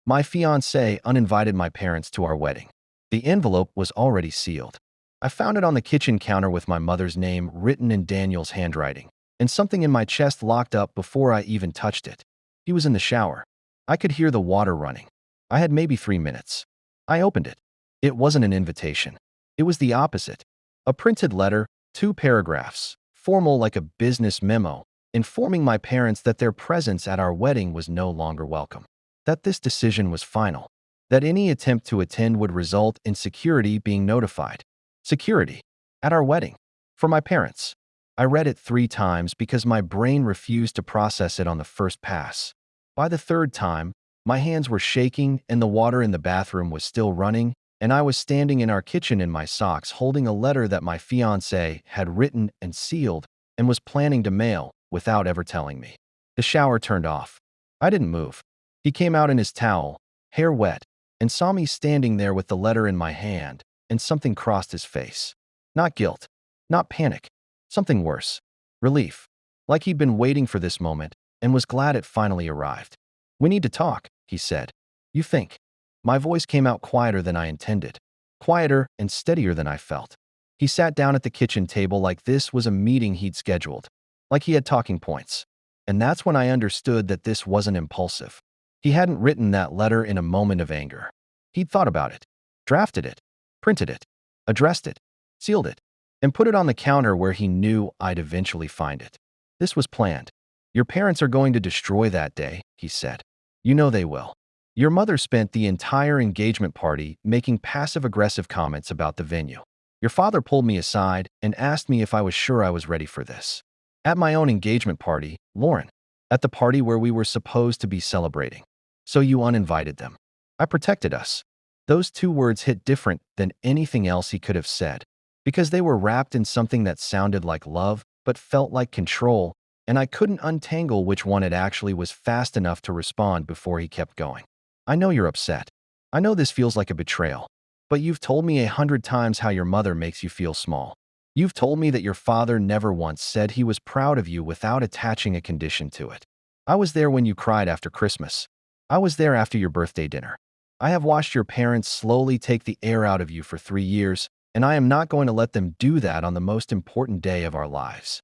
My fiancé uninvited my parents to our wedding. The envelope was already sealed. I found it on the kitchen counter with my mother's name written in Daniel's handwriting, and something in my chest locked up before I even touched it. He was in the shower. I could hear the water running. I had maybe 3 minutes. I opened it. It wasn't an invitation. It was the opposite. A printed letter, 2 paragraphs, formal like a business memo, informing my parents that their presence at our wedding was no longer welcome, that this decision was final, that any attempt to attend would result in security being notified. Security. At our wedding. For my parents. I read it 3 times because my brain refused to process it on the first pass. By the 3rd time, my hands were shaking and the water in the bathroom was still running, and I was standing in our kitchen in my socks holding a letter that my fiancé had written and sealed and was planning to mail without ever telling me. The shower turned off. I didn't move. He came out in his towel, hair wet, and saw me standing there with the letter in my hand, and something crossed his face. Not guilt, not panic, something worse. Relief. Like he'd been waiting for this moment and was glad it finally arrived. "We need to talk," he said. "You think?" My voice came out quieter than I intended. Quieter and steadier than I felt. He sat down at the kitchen table like this was a meeting he'd scheduled, like he had talking points. And that's when I understood that this wasn't impulsive. He hadn't written that letter in a moment of anger. He'd thought about it, drafted it, printed it, addressed it, sealed it, and put it on the counter where he knew I'd eventually find it. This was planned. "Your parents are going to destroy that day," he said. "You know they will. Your mother spent the entire engagement party making passive-aggressive comments about the venue. Your father pulled me aside and asked me if I was sure I was ready for this. At my own engagement party, Lauren. At the party where we were supposed to be celebrating. So you uninvited them. I protected us." Those 2 words hit different than anything else he could have said, because they were wrapped in something that sounded like love but felt like control, and I couldn't untangle which one it actually was fast enough to respond before he kept going. "I know you're upset. I know this feels like a betrayal. But you've told me 100 times how your mother makes you feel small. You've told me that your father never once said he was proud of you without attaching a condition to it. I was there when you cried after Christmas. I was there after your birthday dinner. I have watched your parents slowly take the air out of you for 3 years, and I am not going to let them do that on the most important day of our lives."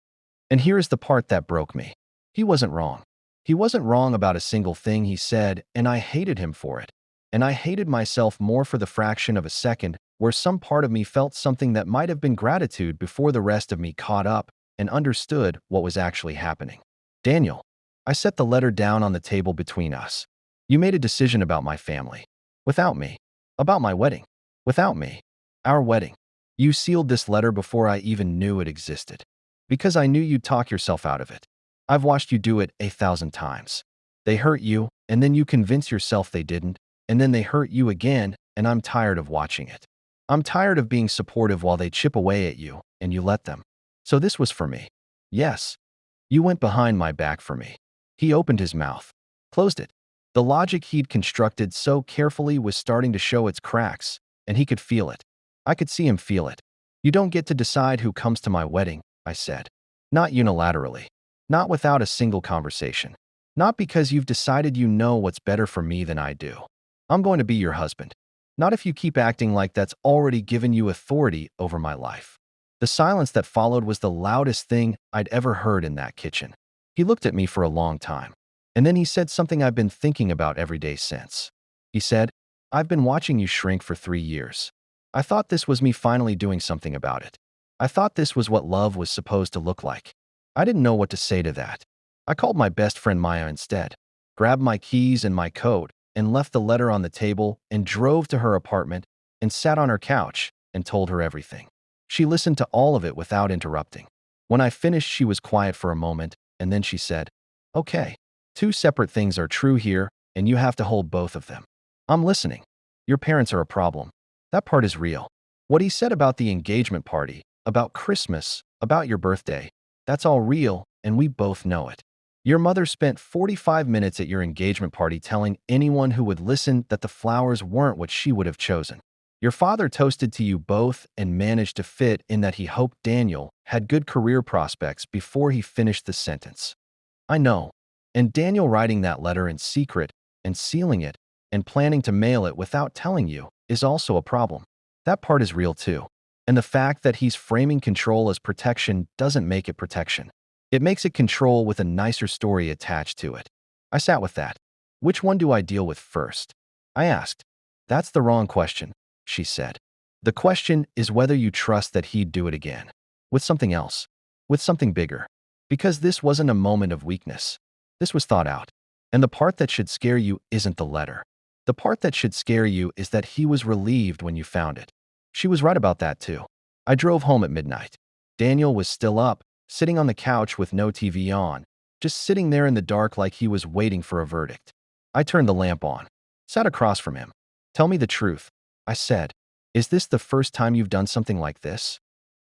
And here is the part that broke me. He wasn't wrong. He wasn't wrong about a single thing he said, and I hated him for it. And I hated myself more for the fraction of a second where some part of me felt something that might have been gratitude before the rest of me caught up and understood what was actually happening. "Daniel," I set the letter down on the table between us. "You made a decision about my family. Without me. About my wedding. Without me. Our wedding. You sealed this letter before I even knew it existed. Because I knew you'd talk yourself out of it. I've watched you do it 1,000 times. They hurt you, and then you convince yourself they didn't, and then they hurt you again, and I'm tired of watching it. I'm tired of being supportive while they chip away at you, and you let them. So this was for me. Yes. You went behind my back for me." He opened his mouth, closed it. The logic he'd constructed so carefully was starting to show its cracks, and he could feel it. I could see him feel it. "You don't get to decide who comes to my wedding," I said. "Not unilaterally. Not without a single conversation. Not because you've decided you know what's better for me than I do. I'm going to be your husband. Not if you keep acting like that's already given you authority over my life." The silence that followed was the loudest thing I'd ever heard in that kitchen. He looked at me for a long time. And then he said something I've been thinking about every day since. He said, "I've been watching you shrink for 3 years. I thought this was me finally doing something about it. I thought this was what love was supposed to look like. I didn't know what to say to that. I called my best friend Maya instead, grabbed my keys and my coat, and left the letter on the table and drove to her apartment and sat on her couch and told her everything. She listened to all of it without interrupting. When I finished, she was quiet for a moment, and then she said, "Okay. 2 separate things are true here, and you have to hold both of them. I'm listening. Your parents are a problem. That part is real. What he said about the engagement party, about Christmas, about your birthday, that's all real, and we both know it. Your mother spent 45 minutes at your engagement party telling anyone who would listen that the flowers weren't what she would have chosen. Your father toasted to you both and managed to fit in that he hoped Daniel had good career prospects before he finished the sentence. I know. And Daniel writing that letter in secret and sealing it and planning to mail it without telling you is also a problem. That part is real too. And the fact that he's framing control as protection doesn't make it protection. It makes it control with a nicer story attached to it. I sat with that. Which one do I deal with first? I asked. That's the wrong question, she said. The question is whether you trust that he'd do it again. With something else. With something bigger. Because this wasn't a moment of weakness. This was thought out. And the part that should scare you isn't the letter. The part that should scare you is that he was relieved when you found it. She was right about that too. I drove home at midnight. Daniel was still up, sitting on the couch with no TV on, just sitting there in the dark like he was waiting for a verdict. I turned the lamp on, sat across from him. Tell me the truth, I said. Is this the first time you've done something like this?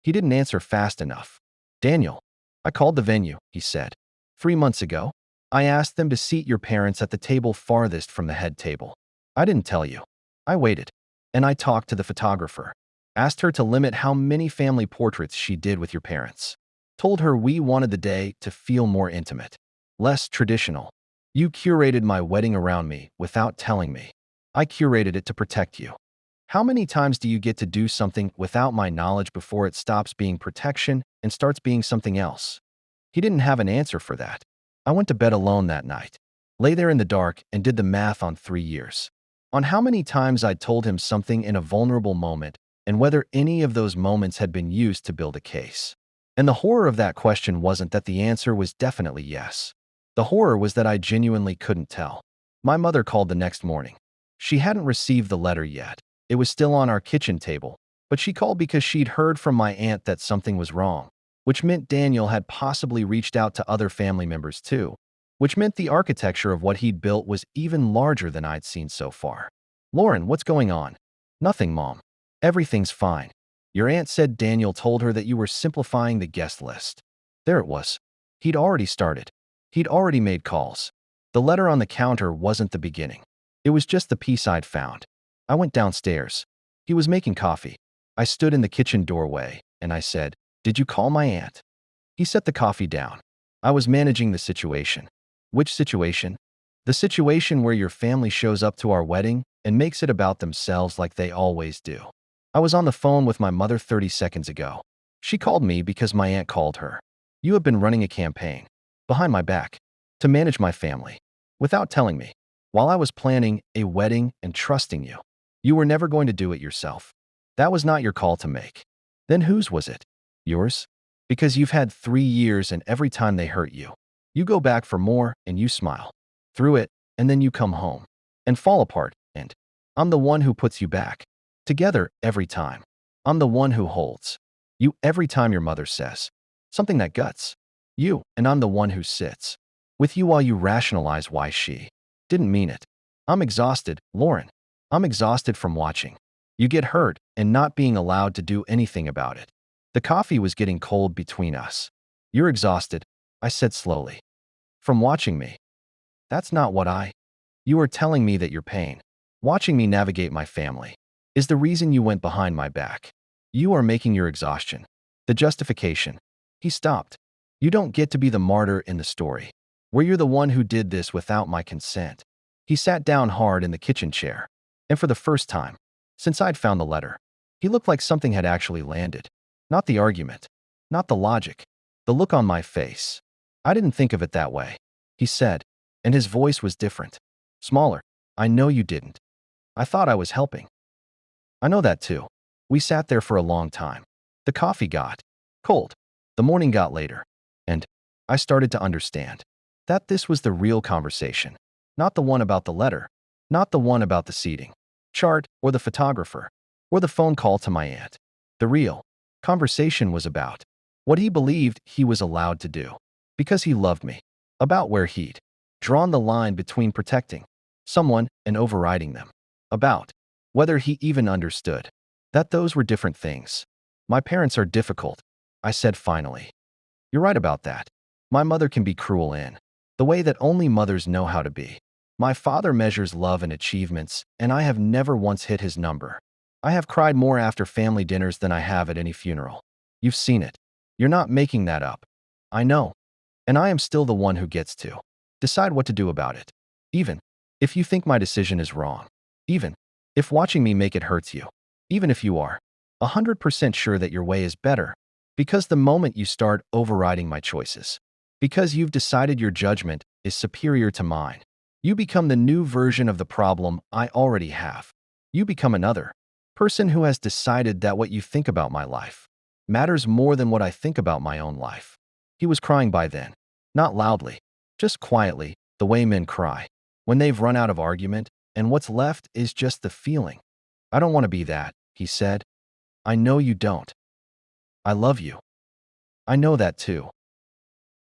He didn't answer fast enough. Daniel, I called the venue, he said. 3 months ago, I asked them to seat your parents at the table farthest from the head table. I didn't tell you. I waited, and I talked to the photographer. Asked her to limit how many family portraits she did with your parents. Told her we wanted the day to feel more intimate, less traditional. You curated my wedding around me without telling me. I curated it to protect you. How many times do you get to do something without my knowledge before it stops being protection and starts being something else? He didn't have an answer for that. I went to bed alone that night, lay there in the dark and did the math on 3 years. On how many times I'd told him something in a vulnerable moment and whether any of those moments had been used to build a case. And the horror of that question wasn't that the answer was definitely yes. The horror was that I genuinely couldn't tell. My mother called the next morning. She hadn't received the letter yet. It was still on our kitchen table, but she called because she'd heard from my aunt that something was wrong, which meant Daniel had possibly reached out to other family members too, which meant the architecture of what he'd built was even larger than I'd seen so far. Lauren, what's going on? Nothing, Mom. Everything's fine. Your aunt said Daniel told her that you were simplifying the guest list. There it was. He'd already started. He'd already made calls. The letter on the counter wasn't the beginning. It was just the piece I'd found. I went downstairs. He was making coffee. I stood in the kitchen doorway, and I said, "Did you call my aunt?" He set the coffee down. I was managing the situation. Which situation? The situation where your family shows up to our wedding and makes it about themselves like they always do. I was on the phone with my mother 30 seconds ago. She called me because my aunt called her. You have been running a campaign, behind my back, to manage my family, without telling me, while I was planning a wedding and trusting you. You were never going to do it yourself. That was not your call to make. Then whose was it? Yours? Because you've had 3 years and every time they hurt you, you go back for more and you smile through it, and then you come home and fall apart, and I'm the one who puts you back together every time. I'm the one who holds you every time your mother says something that guts you, and I'm the one who sits with you while you rationalize why she didn't mean it. I'm exhausted, Lauren. I'm exhausted from watching you get hurt and not being allowed to do anything about it. The coffee was getting cold between us. You're exhausted, I said slowly. From watching me. That's not what You are telling me that your pain, watching me navigate my family, is the reason you went behind my back. You are making your exhaustion the justification. He stopped. You don't get to be the martyr in the story, where you're the one who did this without my consent. He sat down hard in the kitchen chair, and for the first time, since I'd found the letter, he looked like something had actually landed. Not the argument, not the logic, the look on my face. I didn't think of it that way, he said, and his voice was different, smaller. I know you didn't. I thought I was helping. I know that too. We sat there for a long time. The coffee got cold. The morning got later. And I started to understand that this was the real conversation, not the one about the letter, not the one about the seating chart or the photographer or the phone call to my aunt. The real conversation was about what he believed he was allowed to do because he loved me, about where he'd drawn the line between protecting someone and overriding them, about whether he even understood that those were different things. My parents are difficult, I said finally. You're right about that. My mother can be cruel in the way that only mothers know how to be. My father measures love and achievements, and I have never once hit his number. I have cried more after family dinners than I have at any funeral. You've seen it. You're not making that up. I know. And I am still the one who gets to decide what to do about it, even If you think my decision is wrong, even if watching me make it hurts you, even if you are 100% sure that your way is better, because the moment you start overriding my choices, because you've decided your judgment is superior to mine, you become the new version of the problem I already have. You become another person who has decided that what you think about my life matters more than what I think about my own life. He was crying by then, not loudly, just quietly, the way men cry when they've run out of argument and what's left is just the feeling. I don't want to be that, he said. I know you don't. I love you. I know that too.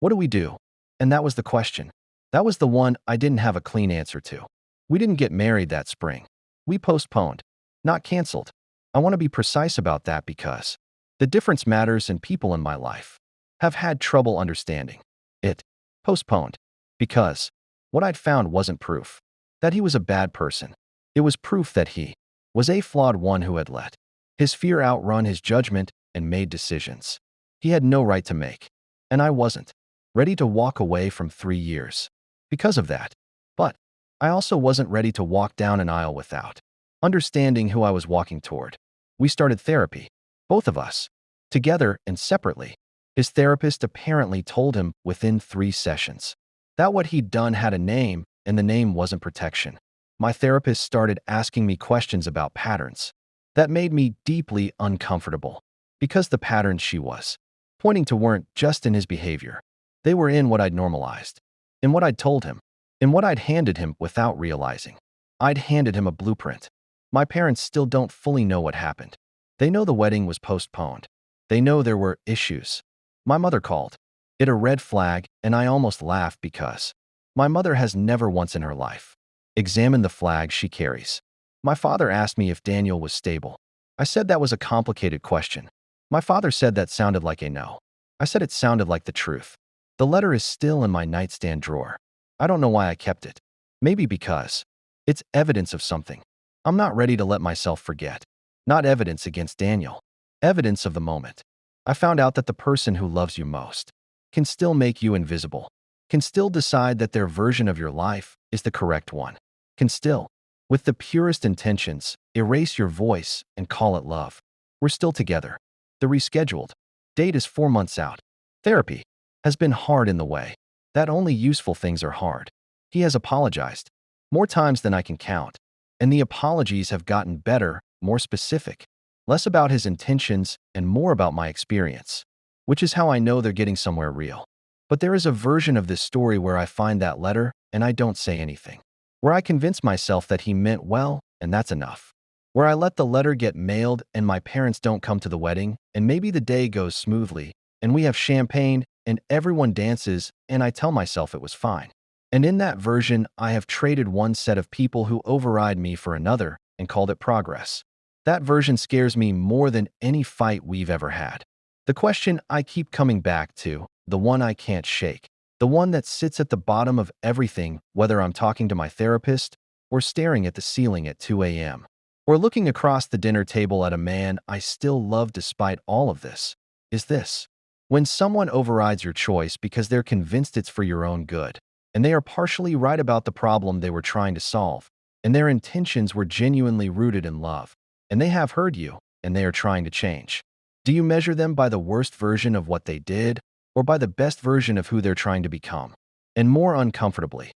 What do we do? And that was the question. That was the one I didn't have a clean answer to. We didn't get married that spring. We postponed, not canceled. I want to be precise about that because the difference matters and people in my life have had trouble understanding it. Postponed. Because what I'd found wasn't proof that he was a bad person. It was proof that he was a flawed one who had let his fear outrun his judgment and made decisions he had no right to make. And I wasn't ready to walk away from 3 years because of that. But I also wasn't ready to walk down an aisle without understanding who I was walking toward. We started therapy, both of us, together and separately. His therapist apparently told him within 3 sessions that what he'd done had a name, and the name wasn't protection. My therapist started asking me questions about patterns that made me deeply uncomfortable because the patterns she was pointing to weren't just in his behavior. They were in what I'd normalized, in what I'd told him, in what I'd handed him without realizing. I'd handed him a blueprint. My parents still don't fully know what happened. They know the wedding was postponed. They know there were issues. My mother called it a red flag, and I almost laughed because my mother has never once in her life examined the flag she carries. My father asked me if Daniel was stable. I said that was a complicated question. My father said that sounded like a no. I said it sounded like the truth. The letter is still in my nightstand drawer. I don't know why I kept it. Maybe because it's evidence of something I'm not ready to let myself forget. Not evidence against Daniel. Evidence of the moment. I found out that the person who loves you most can still make you invisible, can still decide that their version of your life is the correct one, can still, with the purest intentions, erase your voice and call it love. We're still together. The rescheduled date is 4 months out. Therapy has been hard in the way that only useful things are hard. He has apologized more times than I can count, and the apologies have gotten better, more specific, less about his intentions and more about my experience, which is how I know they're getting somewhere real. But there is a version of this story where I find that letter and I don't say anything, where I convince myself that he meant well and that's enough, where I let the letter get mailed and my parents don't come to the wedding and maybe the day goes smoothly and we have champagne and everyone dances and I tell myself it was fine. And in that version, I have traded one set of people who override me for another and called it progress. That version scares me more than any fight we've ever had. The question I keep coming back to, the one I can't shake, the one that sits at the bottom of everything, whether I'm talking to my therapist or staring at the ceiling at 2 a.m. or looking across the dinner table at a man I still love despite all of this, is this. When someone overrides your choice because they're convinced it's for your own good, and they are partially right about the problem they were trying to solve, and their intentions were genuinely rooted in love, and they have heard you, and they are trying to change. Do you measure them by the worst version of what they did, or by the best version of who they're trying to become? And more uncomfortably,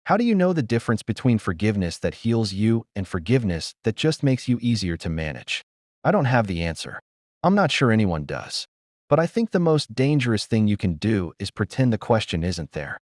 how do you know the difference between forgiveness that heals you and forgiveness that just makes you easier to manage? I don't have the answer. I'm not sure anyone does. But I think the most dangerous thing you can do is pretend the question isn't there.